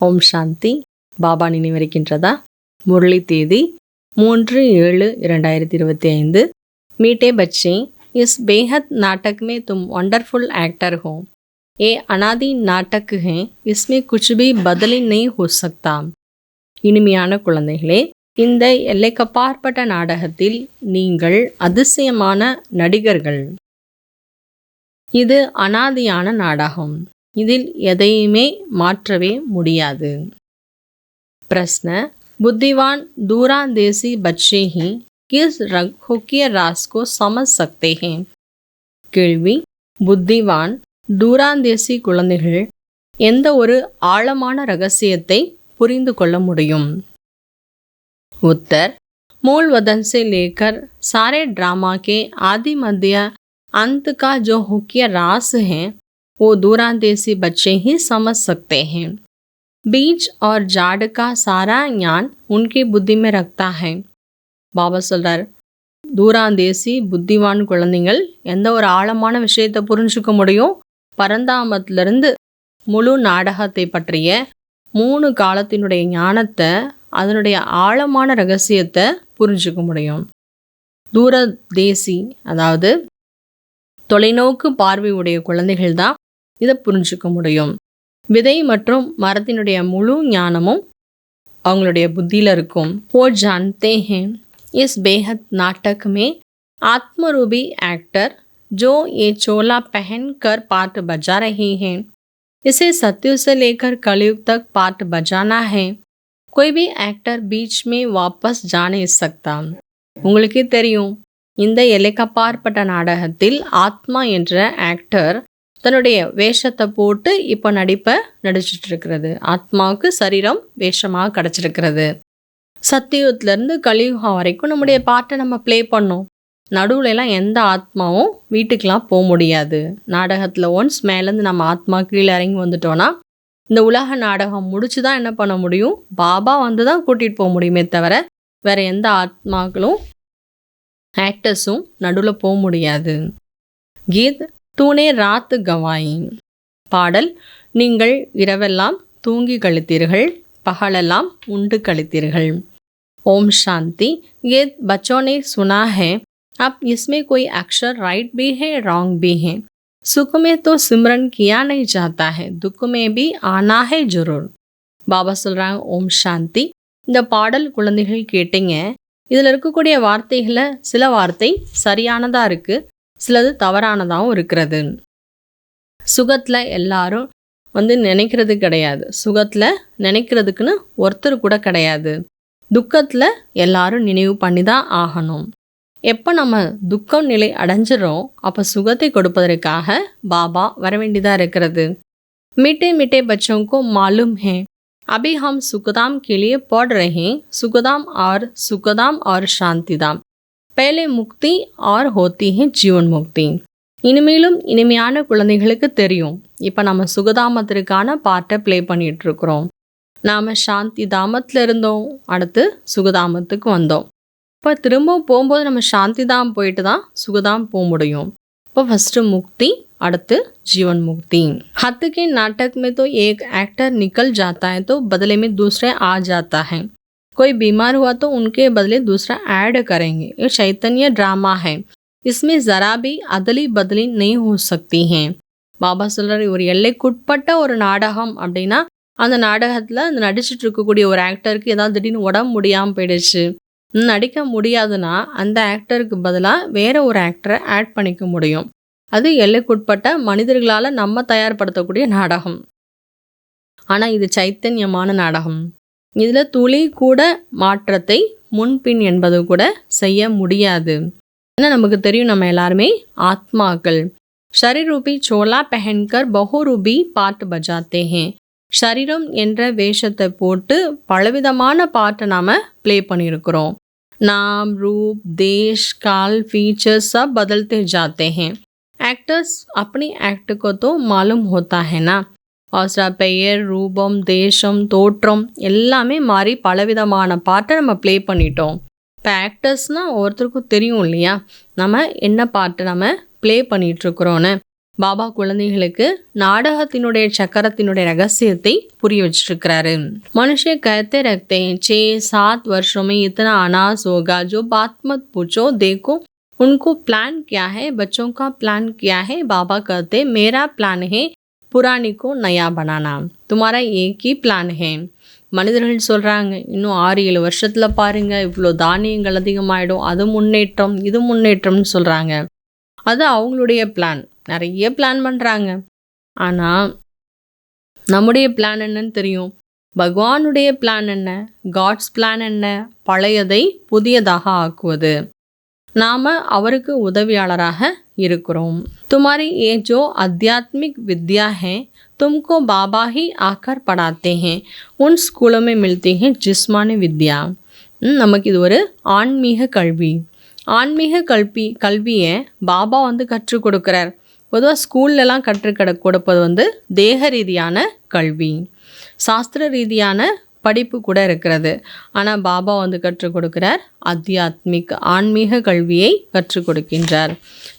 ஓம் சாந்தி. பாபா நினைவருக்கின்றதா? முரளி தேதி 3/7/2025। मीठे बच्चे, इस बेहद नाटक में तुम वंडरफुल एक्टर हो। ये अनादि नाटक है, इसमें कुछ भी बदली नहीं हो सकता। இனிமையான குழந்தைகளே, இந்த எல்லைக்கப்பாற்பட்ட நாடகத்தில் நீங்கள் அதிசயமான நடிகர்கள். இது அனாதியான நாடகம். இதில் எதையுமே மாற்றவே முடியாது. प्रश्न: बुद्धिवान दूरंदेशी बच्चे ही किस रखोकिय राज को समझ सकते हैं? கேள்வி: புத்திவான் தூராந்தேசி குழந்தைகள் எந்த ஒரு ஆழமான ரகசியத்தை புரிந்து கொள்ள முடியும்? उत्तर: मूल वतन से लेकर सारे ड्रामा के आदि मध्य अंत का जो मुख्य राज है वो दूरंदेशी बच्चे ही समझ सकते हैं। बीज और जाड़ का सारा ज्ञान उनकी बुद्धि में रखता है। பாபா சொல்றார், தூராந்தேசி புத்திவான் குழந்தைகள் எந்த ஒரு ஆழமான விஷயத்தை புரிஞ்சுக்க முடியும்? பரந்தாமத்திலிருந்து முழு நாடகத்தை பற்றிய 3 காலத்தினுடைய ஞானத்தை, அதனுடைய ஆழமான ரகசியத்தை புரிஞ்சுக்க முடியும். தூரதேசி அதாவது தொலைநோக்கு பார்வை உடைய குழந்தைகள் தான் இதை புரிஞ்சுக்க முடியும். விதை மற்றும் மரத்தினுடைய முழு ஞானமும் அவங்களுடைய புத்தியில் இருக்கும். वो जानते हैं इस बेहद नाटक में आत्मरूपी एक्टर जो ये चोला पहन कर पार्ट बजा रहे हैं, इसे सत्युग से लेकर कलयुग तक पार्ट बजाना है। कोई भी एक्टर बीच में वापस जा नहीं सकता। உங்களுக்கே தெரியும், இந்த எல்லைக்கப்பாற்பட்ட நாடகத்தில் ஆத்மா என்ற ஆக்டர் தன்னுடைய வேஷத்தை போட்டு இப்போ நடிப்பை நடிச்சிட்டு இருக்கிறது. ஆத்மாவுக்கு சரீரம் வேஷமாக கிடச்சிருக்கிறது. சத்தியுகத்திலேருந்து கலியுகம் வரைக்கும் நம்முடைய பாட்டை நம்ம ப்ளே பண்ணோம். நடுவுலலாம் எந்த ஆத்மாவும் வீட்டுக்கெலாம் போக முடியாது. நாடகத்தில் ஒன்ஸ் மேலேருந்து நம்ம ஆத்மா கீழே இறங்கி வந்துட்டோன்னா இந்த உலக நாடகம் முடிச்சு தான் என்ன பண்ண முடியும்? பாபா வந்து தான் கூட்டிகிட்டு போக முடியுமே தவிர வேறு எந்த ஆத்மாக்களும் ஆக்டர்ஸும் நடுவில் போக முடியாது. கீத் தூணே ராத் கவாயி. பாடல்: நீங்கள் இரவெல்லாம் தூங்கி கழித்தீர்கள், பகலெல்லாம் உண்டு கழித்தீர்கள். ओम शांति। ये बच्चों ने सुना है, अब इसमें कोई अक्षर राइट भी है, रॉन्ग भी है। सुख में तो सिमरन किया नहीं जाता है, दुख में भी आना है जरूर। பாபா சொல்கிறாங்க, ஓம் சாந்தி. இந்த பாடல் குழந்தைகள் கேட்டீங்க. இதில் இருக்கக்கூடிய வார்த்தைகளில் சில வார்த்தை சரியானதாக இருக்குது, சிலது தவறானதாகவும் இருக்கிறது. சுகத்தில் எல்லாரும் நினைக்கிறது கிடையாது. சுகத்தில் நினைக்கிறதுக்குன்னு ஒருத்தர் கூட கிடையாது. துக்கத்தில் எல்லாரும் நினைவு பண்ணி தான் ஆகணும். எப்போ நம்ம துக்கம் நிலை அடைஞ்சிடறோம், அப்போ சுகத்தை கொடுப்பதற்காக பாபா வர வேண்டியதாக இருக்கிறது. மீட்டே மீட்டே बच्चों को मालूम है, अभी हम सुखदाम के लिए पढ़ रहे हैं, सुखदाम और शांतिदाम। पहले मुक्ति और होती है जीवन मुक्ति। இனிமேலும் இனிமையான குழந்தைகளுக்கு தெரியும், இப்போ நம்ம சுகதாமத்திற்கான பாட்டை ப்ளே பண்ணிகிட்டு இருக்கிறோம். நாம் சாந்தி தாமத்தில் இருந்தோம், அடுத்து சுகதாமத்துக்கு வந்தோம். இப்போ திரும்பவும் போகும்போது நம்ம சாந்தி தாம் போயிட்டு தான் சுகதாம் போக முடியும். இப்போ ஃபஸ்ட்டு முக்தி, அடுத்து जीवन मुक्ति। हद के नाटक में तो एक एक्टर निकल जाता है तो बदले में दूसरे आ जाता है। कोई बीमार हुआ तो उनके बदले दूसरा ऐड करेंगे। ये चैतन्य ड्रामा है, इसमें ज़रा भी अदली बदली नहीं हो सकती हैं। பாபா சொல்கிறார், ஒரு எல்லைக்குட்பட்ட ஒரு நாடகம் அப்படின்னா அந்த நாடகத்தில் அந்த நடிச்சிட்டு இருக்கக்கூடிய ஒரு ஆக்டருக்கு ஏதாவது திடீர்னு உடம்பு முடியாமல் போயிடுச்சு, நடிக்க முடியாதுன்னா அந்த ஆக்டருக்கு பதிலாக வேற ஒரு ஆக்டரை ஆட் பண்ணிக்க முடியும். அது எல்லைக்குட்பட்ட மனிதர்களால் நம்ம தயார்படுத்தக்கூடிய நாடகம். ஆனால் இது சைத்தன்யமான நாடகம். இதில் துளி கூட மாற்றத்தை முன்பின் என்பது கூட செய்ய முடியாது. ஏன்னா நமக்கு தெரியும், நம்ம எல்லாருமே ஆத்மாக்கள். शरीर रूपी चोला पहनकर बहुरूपी पाठ बजाते हैं। शरीரம் என்ற வேஷத்தை போட்டு பலவிதமான பாட்டை நாம் ப்ளே பண்ணியிருக்கிறோம். नाम, रूप, देश, काल, फीचर सब बदलते जाते हैं। एक्टर्स अपनी एक्ट को तो मालूम होता है ना, அவசர பெயர், ரூபம், தேசம், தோற்றம் எல்லாமே மாறி பலவிதமான பாட்டை நம்ம ப்ளே பண்ணிட்டோம். இப்போ ஆக்டர்ஸ்னால் ஒவ்வொருத்தருக்கும் தெரியும் இல்லையா, நம்ம என்ன பாட்டு நம்ம ப்ளே பண்ணிகிட்ருக்குறோன்னு. பாபா குழந்தைகளுக்கு நாடகத்தினுடைய சக்கரத்தினுடைய ரகசியத்தை புரிய வச்சிருக்கிறாரு. मनुष्य कहते रहते हैं 6-7 वर्षों में इतना अनाज होगा जो बात मत पूछो, देखो उनको प्लान क्या है, बच्चों का प्लान क्या है. बाबा कहते मेरा प्लान है पुरानी को नया बनाना, तुम्हारा एक ही प्लान है. மனிதர்கள் சொல்கிறாங்க இன்னும் 6-7 வருஷத்தில் பாருங்கள் இவ்வளோ தானியங்கள் அதிகமாகிடும், அது முன்னேற்றம் இது முன்னேற்றம்னு சொல்கிறாங்க. அது அவங்களுடைய பிளான். நிறைய பிளான் பண்ணுறாங்க. ஆனால் நம்முடைய பிளான் என்னன்னு தெரியும்? பகவானுடைய பிளான் என்ன? காட்ஸ் பிளான் என்ன? பழையதை புதியதாக ஆக்குவது. நாம் அவருக்கு உதவியாளராக இருக்கிறோம். तुम्हारी ये जो आध्यात्मिक विद्या है तुमको बाबा ही आकर पढ़ाते हैं, उन स्कूलों में मिलती है जिस्मानी विद्या. நமக்கு இது ஒரு ஆன்மீக கல்வி. ஆன்மீக கல்வியை பாபா கற்றுக் கொடுக்குறார். பொதுவாக ஸ்கூல்லலாம் கொடுப்பது தேக ரீதியான கல்வி, சாஸ்திர ரீதியான படிப்பு கூட இருக்கிறது. ஆனால் பாபா கற்றுக் கொடுக்கிறார் ஆத்தியாத்மிக் ஆன்மீக கல்வியை கற்றுக் கொடுக்கின்றார்.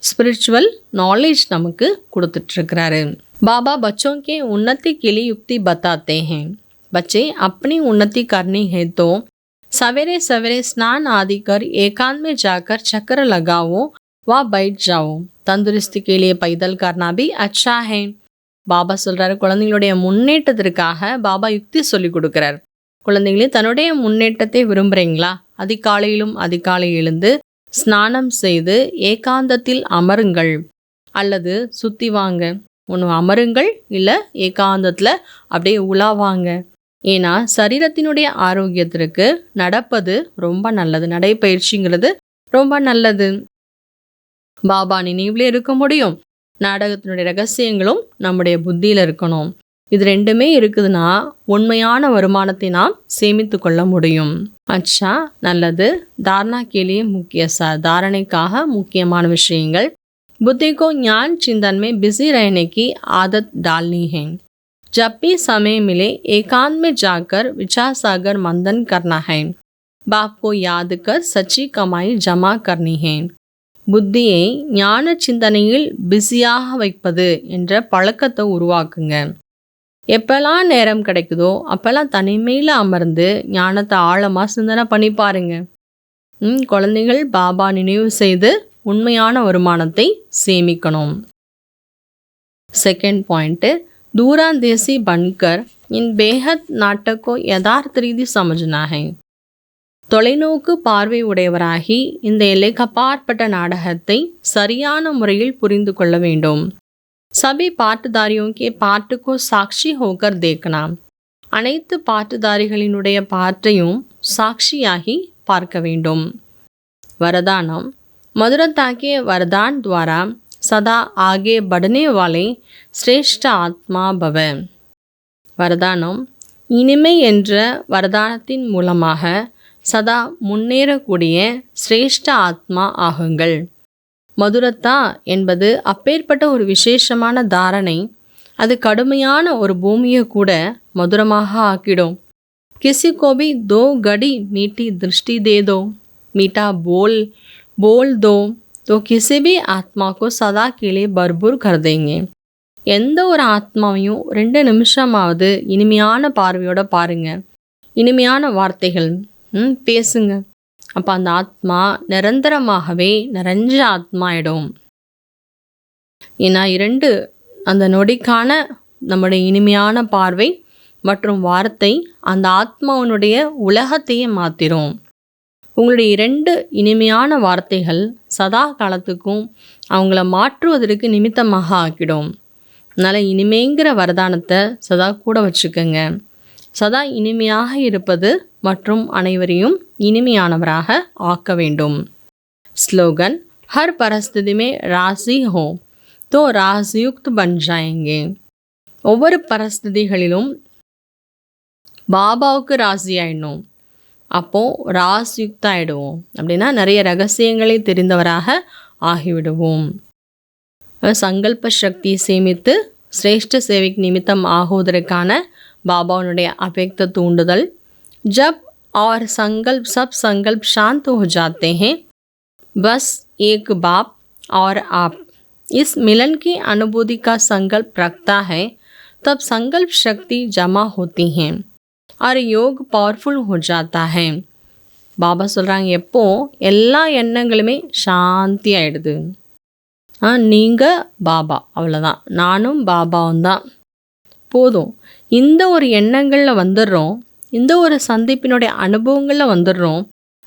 ஸ்பிரிச்சுவல் நாலேஜ் நமக்கு கொடுத்துட்ருக்கிறாரு. बाबा बच्चों के उन्नति के लिए युक्ति बताते हैं. बच्चे अपनी उन्नति करनी है तो सवेरे सवेरे स्नान आदि कर एकांत में जाकर चक्कर लगाओ व बैठ जाओ. तंदुरुस्ती के लिए पैदल करना भी अच्छा है. பாபா சொல்கிறாரு குழந்தைங்களுடைய முன்னேற்றத்திற்காக பாபா யுக்தி சொல்லி கொடுக்குறார். குழந்தைங்களே தன்னுடைய முன்னேற்றத்தை விரும்புகிறீங்களா? அதிகாலை எழுந்து ஸ்நானம் செய்து ஏகாந்தத்தில் அமருங்கள் அல்லது சுற்றி வாங்க. ஒன்று அமருங்கள், இல்லை ஏகாந்தத்தில் அப்படியே உலாவாங்க. ஏன்னா சரீரத்தினுடைய ஆரோக்கியத்திற்கு நடப்பது ரொம்ப நல்லது, நடைப்பயிற்சிங்கிறது ரொம்ப நல்லது. பாபா நினைவுல இருக்க முடியும், நாடகத்தினுடைய ரகசியங்களும் நம்முடைய புத்தியில் இருக்கணும். இது ரெண்டுமே இருக்குதுன்னா உண்மையான வருமானத்தை நாம் சேமித்து கொள்ள முடியும். அச்சா, நல்லது. தாரணா கேலியே முக்கிய தாரணைக்காக முக்கியமான விஷயங்கள். बुद्धि को ज्ञान चिंतन में बिजी रहने की आदत डालनी है. जब भी समय मिले एकांत में जाकर विचार सागर मंथन करना है. बाप को याद कर सच्ची कमाई जमा करनी है. புத்தியை ஞான சிந்தனையில் பிஸியாக வைப்பது என்ற பழக்கத்தை உருவாக்குங்க. எப்பெல்லாம் நேரம் கிடைக்குதோ அப்பெல்லாம் தனிமையில் அமர்ந்து ஞானத்தை ஆழமாக சிந்தனை பண்ணி பாருங்க. குழந்தைகள் பாபா நினைவு செய்து உண்மையான வருமானத்தை சேமிக்கணும். செகண்ட் பாயிண்ட், दूरंदेशी बनकर इन बेहद नाटक को यथार्थ रीति समझना है. தொலைநோக்கு பார்வை உடையவராகி இந்த எல்லைக்கப்பாற்பட்ட நாடகத்தை சரியான முறையில் புரிந்து கொள்ள வேண்டும். सभी पाठधारियों के पाठ को साक्षी होकर देखना. அனைத்து பாட்டுதாரிகளினுடைய பாட்டையும் சாட்சியாகி பார்க்க வேண்டும். वरदानम, मधुरता के वरदान द्वारा सदा आगे बढ़ने वाले श्रेष्ठ आत्मा भव. वरदानम, இனிமை என்ற வரதானத்தின் மூலமாக சதா முன்னேறக்கூடிய சிரேஷ்ட ஆத்மா ஆகுங்கள். மதுரத்தா என்பது அப்பேற்பட்ட ஒரு விசேஷமான தாரணை. அது கடுமையான ஒரு பூமியை கூட மதுரமாக ஆக்கிடும். किसी को भी 2 घड़ी मीठी दृष्टि दे दो, मीठा बोल दो तो किसी भी आत्मा को सदा के लिए भरपूर कर देंगे. எந்த ஒரு ஆத்மாவையும் 2 நிமிஷமாவது இனிமையான பார்வையோட பாருங்க, இனிமையான வார்த்தைகள் பேசுங்க. அப்போ அந்த ஆத்மா நிரந்தரமாகவே நிறைஞ்ச ஆத்மா ஆயிடும். ஏன்னா 2 அந்த நொடிக்கான நம்முடைய இனிமையான பார்வை மற்றும் வார்த்தை அந்த ஆத்மாவனுடைய உலகத்தையே மாற்றிடும். உங்களுடைய 2 இனிமையான வார்த்தைகள் சதா காலத்துக்கும் அவங்கள மாற்றுவதற்கு நிமித்தமாக ஆக்கிடும். அதனால் இனிமைங்கிற வரதானத்தை சதா கூட வச்சுக்கோங்க. சதா இனிமையாக இருப்பது மற்றும் அனைவரையும் இனிமையானவராக ஆக்க வேண்டும். ஸ்லோகன், हर परिस्थिति में राजी हो तो राजयुक्त बन जाएंगे. ஒவ்வொரு பரிஸ்திதிகளிலும் பாபாவுக்கு ராசி ஆயிடணும். அப்போது ராஜ்யுக்த ஆகிடுவோம். அப்படின்னா நிறைய ரகசியங்களை தெரிந்தவராக ஆகிவிடுவோம். சங்கல்ப சக்தி சேமித்து சிரேஷ்ட சேவைக்கு நிமித்தம் ஆகுவதற்கான பாபாவுடைய அபேக்த தூண்டுதல். जब और सब संकल्प शांत हो जाते हैं, बस एक बाप और आप इस मिलन की अनुभूति का संकल्प रखता है तब संकल्प शक्ति जमा होती हैं और योग पावरफुल हो जाता है. பாபா சொல்கிறாங்க, எப்போ எல்லா எண்ணங்களுமே சாந்தி ஆகிடுது, நீங்கள் பாபா, அவ்வளோதான், நானும் பாபாவும் தான், போதும், இந்த ஒரு எண்ணங்களில் வந்துடுறோம், இந்த ஒரு சந்திப்பினுடைய அனுபவங்களில் வந்துடுறோம்,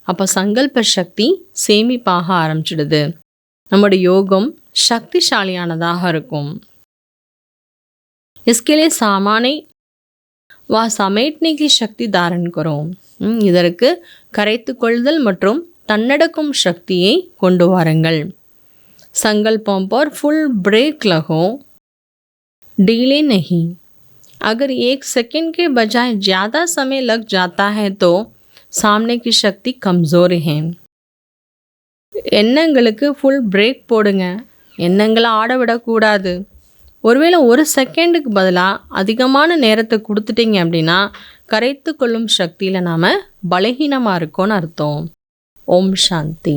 அப்போ சங்கல்ப சக்தி சேமிப்பாக ஆரம்பிச்சிடுது, நம்முடைய யோகம் சக்திசாலியானதாக இருக்கும். इसके लिए सामाने व समेटने की शक्ति धारण करो. இதற்கு கரைத்து கொள்ளுதல் மற்றும் தன்னடக்கும் சக்தியை கொண்டு வாருங்கள். संकल्पों पर फुल ब्रेक लगो, डीले नहीं. अगर 1 सेकंड के बजाय ज़्यादा समय लग जाता है तो सामने की शक्ति कमज़ोर है. எண்ணங்களுக்கு ஃபுல் பிரேக் போடுங்க, எண்ணங்களை ஆட விடக்கூடாது. ஒருவேளை 1 செகண்டுக்கு பதிலாக அதிகமான நேரத்தை கொடுத்துட்டீங்க அப்படின்னா கரைத்து கொள்ளும் சக்தியில் நாம் பலகீனமாக இருக்கோன்னு அர்த்தம். ஓம் சாந்தி.